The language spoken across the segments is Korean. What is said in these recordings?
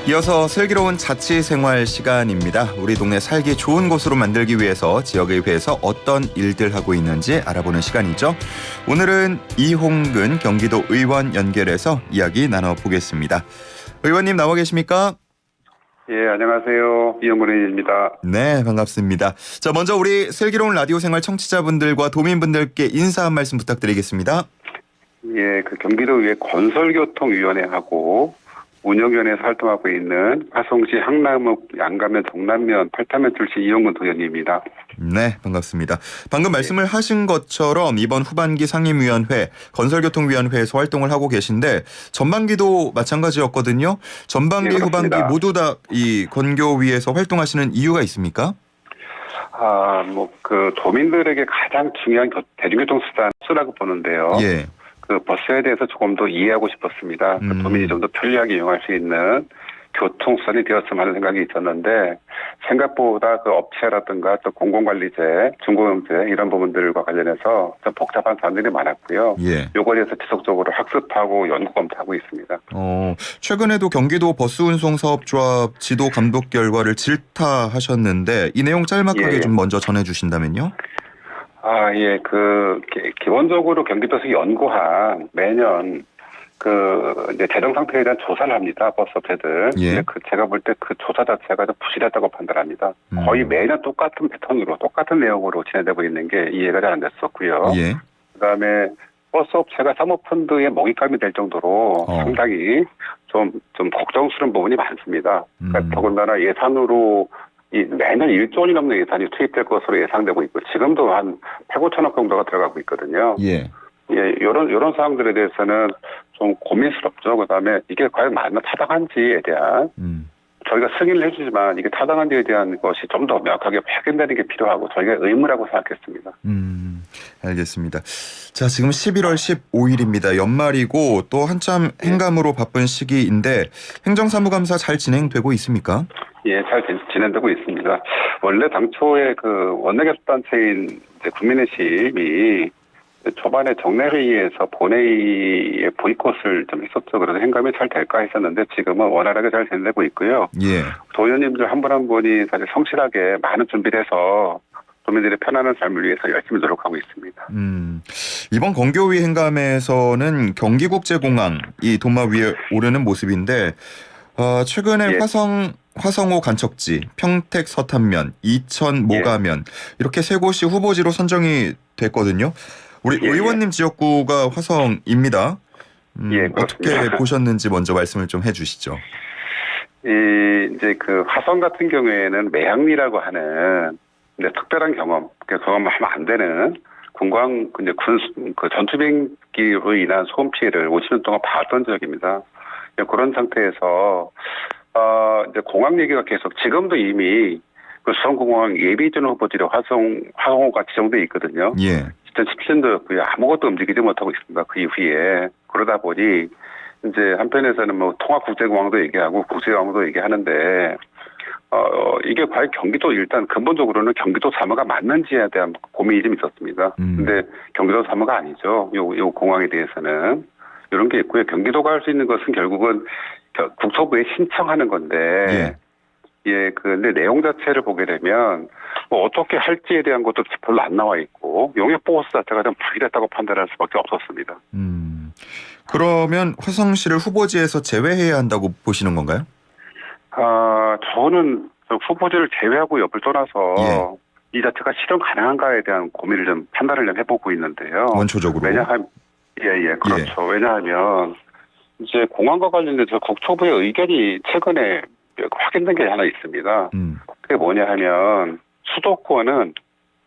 이어서 슬기로운 자취생활 시간입니다. 우리 동네 살기 좋은 곳으로 만들기 위해서 지역의회에서 어떤 일들 하고 있는지 알아보는 시간이죠. 오늘은 이홍근 경기도 의원 연결해서 이야기 나눠보겠습니다. 의원님 나와 계십니까? 예, 안녕하세요. 이홍근 의원입니다. 네, 반갑습니다. 자, 먼저 우리 슬기로운 라디오 생활 청취자분들과 도민분들께 인사 한 말씀 부탁드리겠습니다. 예, 그 경기도의회 건설교통위원회하고 운영위원회에서 활동하고 있는 화성시 항남읍 양가면 동남면 팔타면 출신 이홍근 도의원입니다. 네, 반갑습니다. 방금 말씀을 하신 것처럼 이번 후반기 상임위원회, 건설교통위원회에서 활동을 하고 계신데 전반기도 마찬가지였거든요. 전반기, 네, 후반기 모두 다 이 건교위에서 활동하시는 이유가 있습니까? 그 도민들에게 가장 중요한 대중교통 수단이라고 보는데요. 예. 그 버스에 대해서 조금 더 이해하고 싶었습니다. 그 도민이 좀 더 편리하게 이용할 수 있는 교통수단이 되었으면 하는 생각이 있었는데 생각보다 그 업체라든가 또 공공관리제, 중공업체 이런 부분들과 관련해서 좀 복잡한 사안들이 많았고요. 예. 요거에 대해서 지속적으로 학습하고 연구 검토하고 있습니다. 최근에도 경기도 버스운송사업조합 지도 감독 결과를 질타하셨는데 이 내용 짤막하게 좀 먼저 전해주신다면요. 예, 기본적으로 경기도에서 연구한 매년 이제 재정 상태에 대한 조사를 합니다. 버스업체들. 예. 제가 볼 때 그 조사 자체가 좀 부실하다고 판단합니다. 거의 매년 똑같은 패턴으로, 똑같은 내용으로 진행되고 있는 게 이해가 잘 안 됐었고요. 예. 그다음에 버스업체가 사모펀드에 먹잇감이 될 정도로 상당히 좀 걱정스러운 부분이 많습니다. 그러니까 더군다나 예산으로 매년 1조 원이 넘는 예산이 투입될 것으로 예상되고 있고 지금도 한 8, 9천억 정도가 들어가고 있거든요. 예. 예, 요런 사항들에 대해서는 좀 고민스럽죠. 그다음에 이게 과연 맞나 타당한지에 대한 저희가 승인을 해주지만 이게 타당한지에 대한 것이 좀 더 명확하게 확인되는 게 필요하고 저희가 의무라고 생각했습니다. 알겠습니다. 자, 지금 11월 15일입니다. 연말이고 또 한참 행감으로 바쁜 시기인데 행정사무감사 잘 진행되고 있습니까? 예, 잘 진행되고 있습니다. 원래 당초에 그 원내교섭단체인 국민의힘이 초반에 정례회의에서 본회의에 보이콧을 좀 했었죠. 그래서 행감이 잘 될까 했었는데 지금은 원활하게 잘 진행되고 있고요. 예. 도의원님들 한 분 한 분이 사실 성실하게 많은 준비를 해서 도민들의 편안한 삶을 위해서 열심히 노력하고 있습니다. 이번 건교위 행감에서는 경기국제공항이 돈마 위에 오르는 모습인데 최근에 예. 화성호 간척지, 평택 서탄면, 이천 모가면 이렇게 세 곳이 후보지로 선정이 됐거든요. 우리 의원님 지역구가 화성입니다. 어떻게 보셨는지 먼저 말씀을 좀 해주시죠. 이제 그 화성 같은 경우에는 매양리라고 하는 특별한 경험을 하면 안 되는 전투 비행기로 인한 소음 피해를 50년 동안 봤던 지역입니다. 그런 상태에서 이제 공항 얘기가 계속 지금도 이미 그 수성공항 예비전 후보지로 화성호가 지정돼 있거든요. 예. 2017년도였고요. 아무것도 움직이지 못하고 있습니다. 그 이후에 그러다 보니 이제 한편에서는 뭐 통합국제공항도 얘기하고 국제공항도 얘기하는데 이게 과연 경기도 일단 근본적으로는 경기도 사무가 맞는지에 대한 고민이 좀 있었습니다. 근데 경기도 사무가 아니죠. 요 공항에 대해서는 이런 게 있고요. 경기도가 할 수 있는 것은 결국은 국토부에 신청하는 건데. 근데 내용 자체를 보게 되면 뭐 어떻게 할지에 대한 것도 별로 안 나와 있고 용역보고서 자체가 좀 불일했다고 판단할 수밖에 없었습니다. 그러면 화성시를 후보지에서 제외해야 한다고 보시는 건가요? 저는 후보지를 제외하고 옆을 떠나서 이 자체가 실현 가능한가에 대한 고민을 좀 판단을 좀 해보고 있는데요. 원초적으로. 그렇죠. 왜냐하면 이제 공항과 관련돼서 국토부의 의견이 최근에 확인된 게 하나 있습니다. 그게 뭐냐 하면 수도권은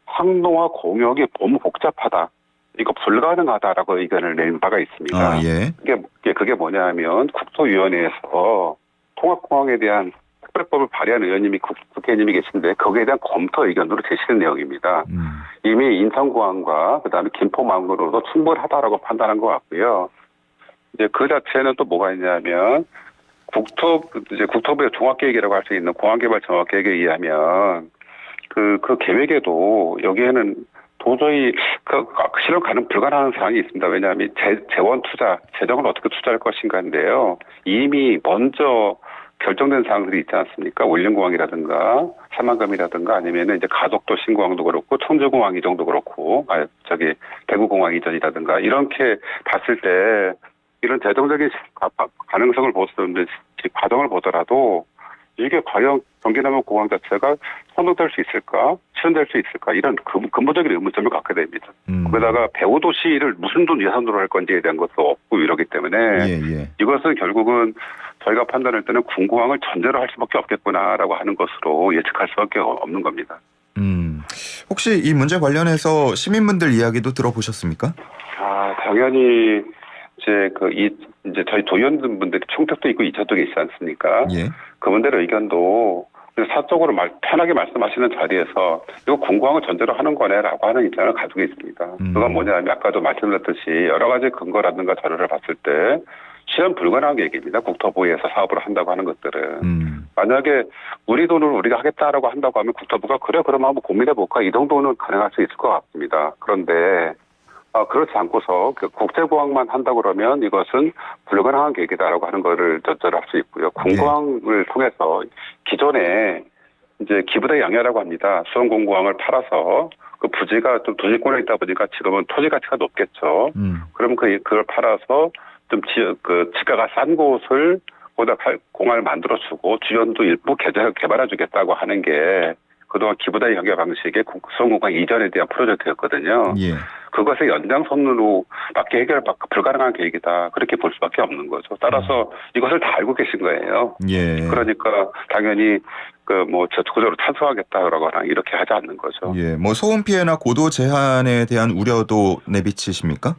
항로와 공역이 너무 복잡하다. 이거 불가능하다라고 의견을 낸 바가 있습니다. 그게 뭐냐 하면 국토위원회에서 통합공항에 대한 특별법을 발의한 의원님이 국회의원님이 계신데 거기에 대한 검토 의견으로 제시된 내용입니다. 이미 인천공항과 그다음에 김포망로로도 충분하다라고 판단한 것 같고요. 이제 그 자체는 또 뭐가 있냐면 국토부의 종합계획이라고 할 수 있는 공항개발 종합계획에 의하면 그 계획에도 여기에는 도저히 실현 가능 불가능한 사항이 있습니다. 왜냐하면 재원 투자, 재정을 어떻게 투자할 것인가인데요. 이미 먼저 결정된 사항들이 있지 않습니까? 울림공항이라든가 사만감이라든가 아니면은 이제 가덕도 신공항도 그렇고 청주공항 이정도 그렇고 대구공항 이전이라든가 이렇게 봤을 때 이런 재정적인 가능성을 보는 과정을 보더라도 이게 과연 경기남부공항 자체가 선동될 수 있을까, 실현될 수 있을까 이런 근본적인 의문점을 갖게 됩니다. 거기다가 배후도시를 무슨 돈 예산으로 할 건지에 대한 것도 없고 이러기 때문에 이것은 결국은 저희가 판단할 때는 군공항을 전제로 할 수밖에 없겠구나라고 하는 것으로 예측할 수밖에 없는 겁니다. 혹시 이 문제 관련해서 시민분들 이야기도 들어보셨습니까? 당연히 이제 저희 도의원분들이 총택도 있고 이차쪽에 있지 않습니까? 예. 그분들의 의견도 사적으로 편하게 말씀하시는 자리에서 이거 군공항을 전제로 하는 거네라고 하는 입장을 가지고 있습니다. 그건 뭐냐면 아까도 말씀드렸듯이 여러 가지 근거라든가 자료를 봤을 때 실현 불가능한 얘기입니다. 국토부에서 사업을 한다고 하는 것들은. 만약에 우리 돈으로 우리가 하겠다라고 한다고 하면 국토부가 그래 그러면 한번 고민해볼까 이 정도는 가능할 수 있을 것 같습니다. 그런데 그렇지 않고서 국제공항만 한다고 그러면 이것은 불가능한 계획이다라고 하는 거를 전제로 할 수 있고요. 군공항을 통해서 기존에 이제 기부대 양해라고 합니다. 수원공공항을 팔아서 그 부지가 좀 도시권에 있다 보니까 지금은 토지 가치가 높겠죠. 그러면 그걸 팔아서 좀 지가가 싼 곳을 거기다 공항을 만들어주고 주변도 일부 개발해주겠다고 하는 게 그동안 기부대 양해 방식의 수원공항 이전에 대한 프로젝트였거든요. 그것의 연장선으로 밖에 해결 불가능한 계획이다. 그렇게 볼 수밖에 없는 거죠. 따라서 이것을 다 알고 계신 거예요. 그러니까 당연히 적극적으로 찬성하겠다라고 이렇게 하지 않는 거죠. 소음 피해나 고도 제한에 대한 우려도 내비치십니까?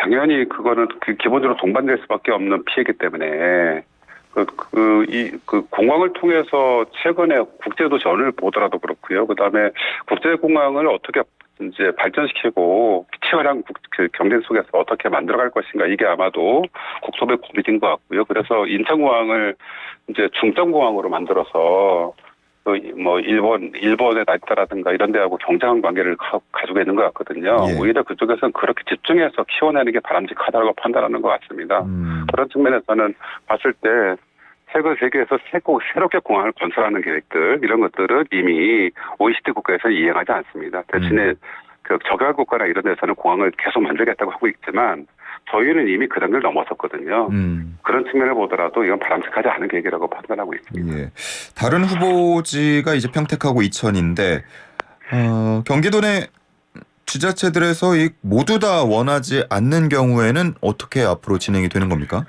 당연히 그거는 기본적으로 동반될 수밖에 없는 피해이기 때문에 공항을 통해서 최근에 국제도시를 보더라도 그렇고요. 그다음에 국제공항을 어떻게 이제 발전시키고 치열한 경쟁 속에서 어떻게 만들어갈 것인가 이게 아마도 국토부의 고민인 것 같고요. 그래서 인천공항을 이제 중점공항으로 만들어서 일본의 나이타라든가 이런 데하고 경쟁한 관계를 가지고 있는 것 같거든요. 오히려 그쪽에서는 그렇게 집중해서 키워내는 게 바람직하다고 판단하는 것 같습니다. 그런 측면에서는 봤을 때 최근 세계에서 새롭게 공항을 건설하는 계획들 이런 것들은 이미 OECD 국가에서 이행하지 않습니다. 대신에 적용 국가나 이런 데서는 공항을 계속 만들겠다고 하고 있지만 저희는 이미 그 단계를 넘어섰거든요. 그런 측면을 보더라도 이건 바람직하지 않은 계획이라고 판단하고 있습니다. 다른 후보지가 이제 평택하고 이천인데 경기도 내 지자체들에서 모두 다 원하지 않는 경우에는 어떻게 앞으로 진행이 되는 겁니까?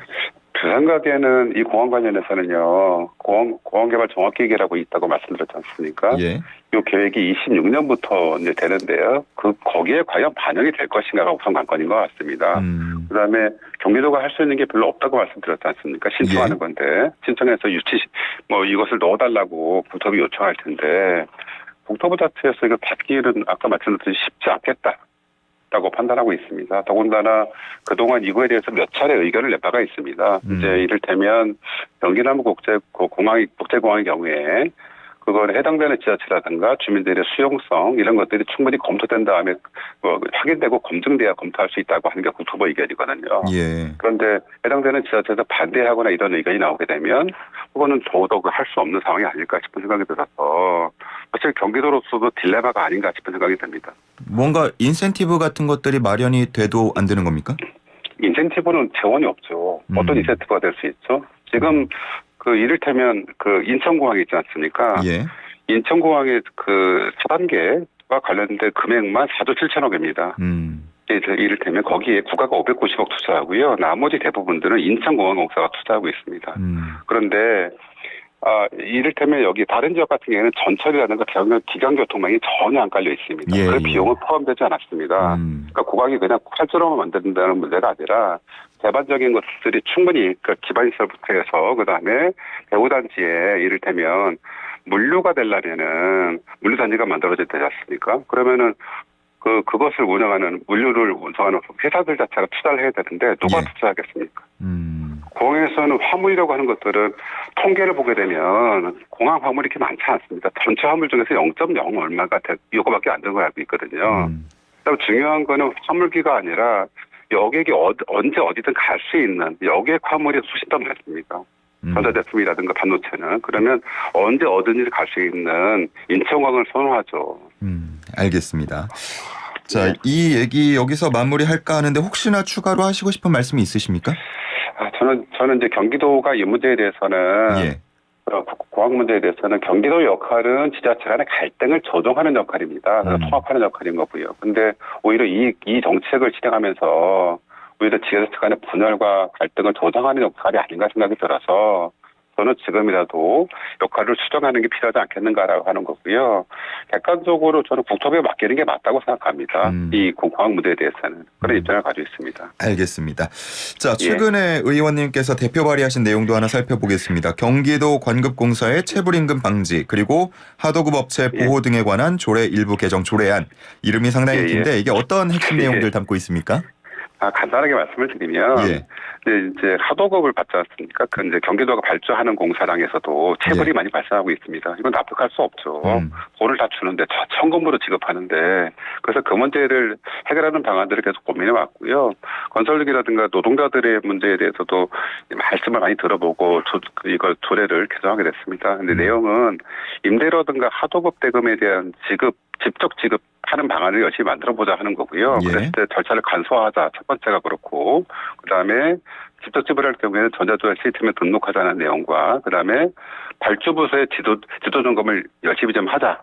제 생각에는 이 공항 관련해서는요, 공항개발 종합계획이라고 있다고 말씀드렸지 않습니까? 이 계획이 26년부터 이제 되는데요. 거기에 과연 반영이 될 것인가가 우선 관건인 것 같습니다. 그 다음에 경기도가 할 수 있는 게 별로 없다고 말씀드렸지 않습니까? 신청하는 건데, 신청해서 이것을 넣어달라고 국토부 요청할 텐데, 국토부 자체에서 이걸 받기는 아까 말씀드렸듯이 쉽지 않겠다. 라고 판단하고 있습니다. 더군다나 그동안 이거에 대해서 몇 차례 의견을 낸 바가 있습니다. 이제 이를테면 경기남부 국제공항의 경우에 그걸 해당되는 지자체라든가 주민들의 수용성 이런 것들이 충분히 검토된 다음에 확인되고 검증돼야 검토할 수 있다고 하는 게 국토부 의견이거든요. 그런데 해당되는 지자체에서 반대하거나 이런 의견이 나오게 되면 그거는 더더욱 할 수 없는 상황이 아닐까 싶은 생각이 들어서 사실 경기도로서도 딜레마가 아닌가 싶은 생각이 듭니다. 뭔가 인센티브 같은 것들이 마련이 돼도 안 되는 겁니까? 인센티브는 재원이 없죠. 어떤 인센티브가 될 수 있죠? 지금 이를테면 인천공항이 있지 않습니까? 인천공항의 차단계와 관련된 금액만 4조 7천억입니다. 이를테면 거기에 국가가 590억 투자하고요. 나머지 대부분들은 인천공항공사가 투자하고 있습니다. 그런데 이를테면 여기 다른 지역 같은 경우에는 전철이라든가 기강교통망이 전혀 안 깔려 있습니다. 그 비용은 포함되지 않았습니다. 그러니까 공항이 그냥 활주로만 만든다는 문제가 아니라 대반적인 것들이 충분히 기반시설부터 해서 그다음에 배후단지에 이를테면 물류가 되려면은 물류단지가 만들어져야 되지 않습니까? 그러면은 그것을 운영하는 물류를 운송하는 회사들 자체가 투자를 해야 되는데 누가 투자하겠습니까? 공항에서는 화물이라고 하는 것들은 통계를 보게 되면 공항 화물이 이렇게 많지 않습니다. 전체 화물 중에서 0.0 얼마가 요거밖에 안 되는 걸 알고 있거든요. 중요한 거는 화물기가 아니라 여객이 언제 어디든 갈 수 있는 여객 화물이 수십 톤 많습니다. 전자제품이라든가 반도체는. 그러면 언제 어디든지 갈 수 있는 인천공항을 선호하죠. 알겠습니다. 자, 이 얘기 여기서 마무리할까 하는데 혹시나 추가로 하시고 싶은 말씀이 있으십니까? 저는 이제 경기도가 이 문제에 대해서는 예. 공항 문제에 대해서는 경기도의 역할은 지자체 간의 갈등을 조정하는 역할입니다. 통합하는 역할인 거고요. 근데 오히려 이 정책을 진행하면서 오히려 지자체 간의 분열과 갈등을 조정하는 역할이 아닌가 생각이 들어서 저는 지금이라도 역할을 수정하는 게 필요하지 않겠는가라고 하는 거고요. 객관적으로 저는 국토부에 맡기는 게 맞다고 생각합니다. 이 공항 문제에 대해서는 그런 입장을 가지고 있습니다. 알겠습니다. 자, 최근에 의원님께서 대표 발의하신 내용도 하나 살펴보겠습니다. 경기도 관급공사의 체불임금 방지 그리고 하도급 업체 보호 등에 관한 조례 일부 개정 조례안 이름이 상당히 긴데 이게 어떤 핵심 내용들 담고 있습니까? 간단하게 말씀을 드리면, 이제 하도급을 받지 않습니까? 그 이제 경기도가 발주하는 공사장에서도 체불이 많이 발생하고 있습니다. 이건 납득할 수 없죠. 돈을 다 주는데 천금으로 지급하는데, 그래서 그 문제를 해결하는 방안들을 계속 고민해 왔고요. 건설직이라든가 노동자들의 문제에 대해서도 말씀을 많이 들어보고 이걸 조례를 개정하게 됐습니다. 근데 내용은 임대료든가 하도급 대금에 대한 직접 지급하는 방안을 열심히 만들어보자 하는 거고요. 그랬을 때 절차를 간소화하자. 첫 번째가 그렇고, 그다음에 직접 지불할 경우에는 전자조회 시스템에 등록하자는 내용과, 그다음에 발주부서의 지도 점검을 열심히 좀 하자.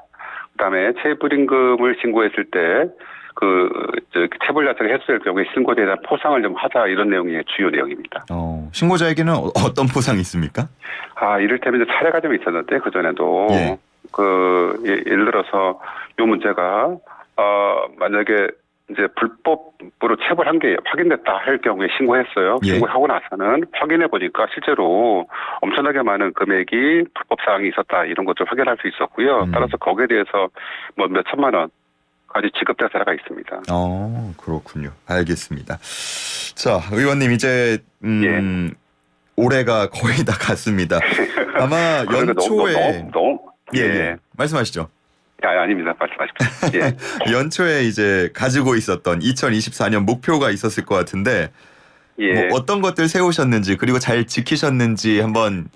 그다음에 체불임금을 신고했을 때 체불 자체가 해소될 경우에 신고자에 대한 포상을 좀 하자. 이런 내용이 주요 내용입니다. 신고자에게는 어떤 포상이 있습니까? 이를테면 이제 사례가 좀 있었는데 그전에도 예를 들어서 이 문제가 만약에 이제 불법으로 체불한 게 확인됐다 할 경우에 신고했어요. 신고하고 나서는 확인해 보니까 실제로 엄청나게 많은 금액이 불법 사항이 있었다 이런 것을 확인할 수 있었고요. 따라서 거기에 대해서 뭐 몇 천만 원까지 지급된 사례가 있습니다. 그렇군요. 알겠습니다. 자, 의원님 이제 올해가 거의 다 갔습니다. 아마 연초에 말씀하시죠. 아닙니다. 말씀하십시오. 연초에 이제 가지고 있었던 2024년 목표가 있었을 것 같은데 뭐 어떤 것들 세우셨는지 그리고 잘 지키셨는지 한번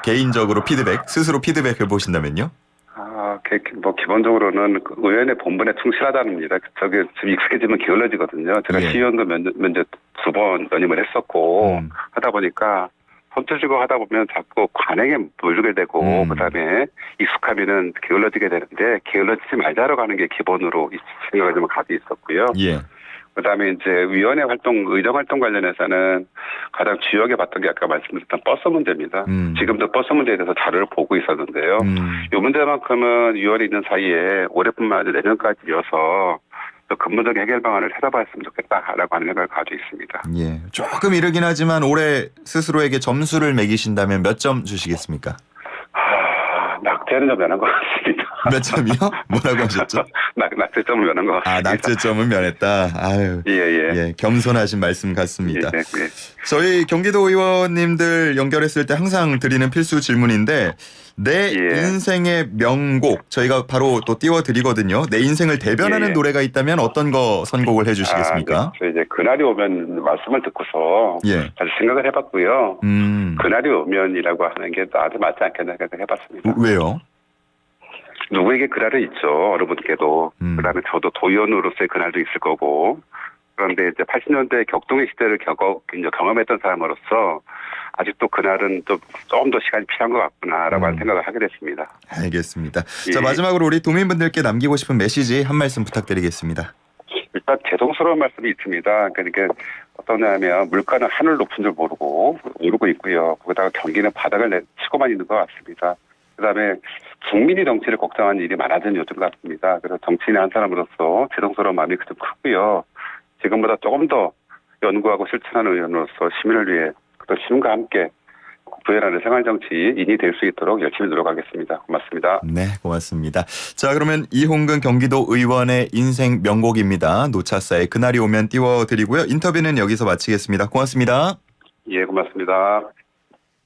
개인적으로 스스로 피드백을 보신다면요. 뭐 기본적으로는 의원의 본분에 충실하다입니다. 저게 좀 익숙해지면 게을러지거든요. 제가 시의원도 면제 2번 연임을 했었고 하다 보니까 손틀지고 하다 보면 자꾸 관행에 물게 되고 그다음에 익숙하면은 게을러지게 되는데 게을러지지 말자라고 하는 게 기본으로 생각을 좀 가지고 있었고요. 그다음에 이제 위원회 활동, 의정 활동 관련해서는 가장 주요하게 봤던 게 아까 말씀드렸던 버스 문제입니다. 지금도 버스 문제에 대해서 자료를 보고 있었는데요. 이 문제만큼은 위원회 있는 사이에 올해뿐만 아니라 내년까지 이어서 근본적인 해결 방안을 찾아봤으면 좋겠다라고 하는 생각을 가지고 있습니다. 조금 이르긴 하지만 올해 스스로에게 점수를 매기신다면 몇 점 주시겠습니까? 낙제는 좀 면한 것 같습니다. 몇 점이요? 뭐라고 하셨죠? 낙제점을 면한 것 같습니다. 낙제점은 면했다. 겸손하신 말씀 같습니다. 저희 경기도 의원님들 연결했을 때 항상 드리는 필수 질문인데 내 인생의 명곡 저희가 바로 또 띄워드리거든요. 내 인생을 대변하는 노래가 있다면 어떤 거 선곡을 해주시겠습니까? 이제 그날이 오면 말씀을 듣고서 다시 생각을 해봤고요. 그날이 오면이라고 하는 게 아주 맞지 않겠나 생각해봤습니다. 왜요? 누구에게 그날은 있죠. 어느 분께도. 그다음에 저도 도의원으로서의 그날도 있을 거고. 그런데 이제 80년대 격동의 시대를 경험했던 사람으로서 아직도 그날은 좀 더 시간이 필요한 것 같구나라고 하는 생각을 하게 됐습니다. 알겠습니다. 자, 마지막으로 우리 도민분들께 남기고 싶은 메시지 한 말씀 부탁드리겠습니다. 일단 죄송스러운 말씀이 있습니다. 그러니까 어떠냐면 물가는 하늘 높은 줄 모르고 오르고 있고요. 거기다가 경기는 바닥을 치고만 있는 것 같습니다. 그다음에 국민이 정치를 걱정하는 일이 많아진 요즘 같습니다. 그래서 정치인의 한 사람으로서 죄송스러운 마음이 좀 크고요. 지금보다 조금 더 연구하고 실천하는 의원으로서 시민을 위해 또 시민과 함께 구현하는 생활정치인이 될 수 있도록 열심히 노력하겠습니다. 고맙습니다. 네, 고맙습니다. 자, 그러면 이홍근 경기도 의원의 인생 명곡입니다. 노차사의 그날이 오면 띄워드리고요. 인터뷰는 여기서 마치겠습니다. 고맙습니다. 고맙습니다.